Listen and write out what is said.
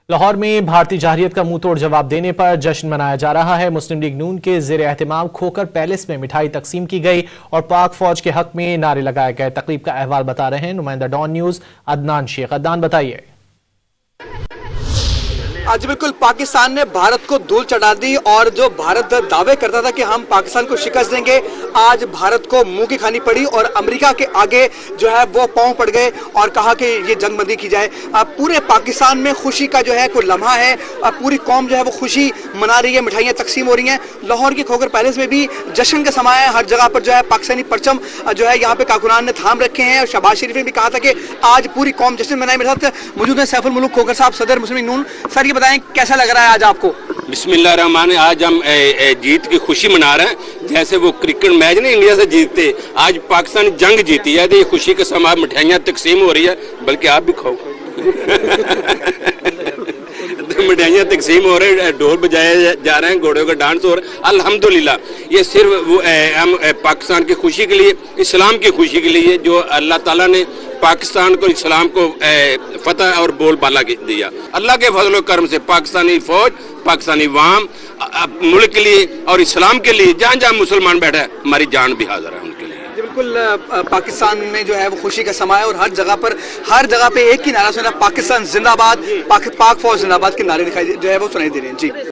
लाहौर में भारतीय जहरियत का मुंह तोड़ जवाब देने पर जश्न मनाया जा रहा है। मुस्लिम लीग नून के ज़ेर एहतमाम खोकर पैलेस में मिठाई तकसीम की गई और पाक फौज के हक में नारे लगाए गए। तकरीब का अहवाल बता रहे हैं नुमाइंदा डॉन न्यूज अदनान शेख। अदनान, बताइए। आज बिल्कुल पाकिस्तान ने भारत को धूल चढ़ा दी और जो भारत दावे करता था कि हम पाकिस्तान को शिकस्त देंगे, आज भारत को मुंह की खानी पड़ी और अमेरिका के आगे जो है वो पांव पड़ गए और कहा कि ये जंगबंदी की जाए। पूरे पाकिस्तान में खुशी का जो है कोई लम्हा है, पूरी कौम जो है वो खुशी मना रही है, मिठाइयाँ तकसीम हो रही हैं। लाहौर के खोकर पैलेस में भी जश्न का समय है। हर जगह पर जो है पाकिस्तानी परचम जो है यहाँ पे कारकुनान ने थाम रखे हैं और शहबाज शरीफ ने भी कहा था कि आज पूरी कौम जश्न मनाए। मेरे साथ मौजूद है सैफुल मुल्क खोकर साहब, सदर मुस्लिम लीग नून। सर, ये बताएं कैसा लग रहा है आज आपको? बिस्मिल्लाह रहमान। आज हम जीत की खुशी मना रहे हैं। जैसे वो क्रिकेट मैच नहीं इंडिया से जीतते, आज पाकिस्तान जंग जीती है। ये खुशी के समय मिठाइयाँ तकसीम हो रही है, बल्कि आप भी खाओ। मिठाइयाँ तकसीम हो रहे हैं, ढोल बजाए जा रहे हैं, घोड़ों का डांस हो रहा है। अल्हम्दुलिल्लाह, ये सिर्फ वो हम पाकिस्तान की खुशी के लिए, इस्लाम की खुशी के लिए, जो अल्लाह ताला ने पाकिस्तान को, इस्लाम को फतह और बोलबाला दिया। अल्लाह के फजल करम से पाकिस्तानी फौज, पाकिस्तानी वाम मुल्क के लिए और इस्लाम के लिए जहाँ जहाँ मुसलमान बैठा है, हमारी जान भी हाजिर है उनके लिए। बिल्कुल पाकिस्तान में जो है वो खुशी का समय है और हर जगह पे एक ही नारा सुना, पाकिस्तान जिंदाबाद, पाक फौज जिंदाबाद के नारे दिखाई जो है वो सुनाई दे रहे हैं। जी।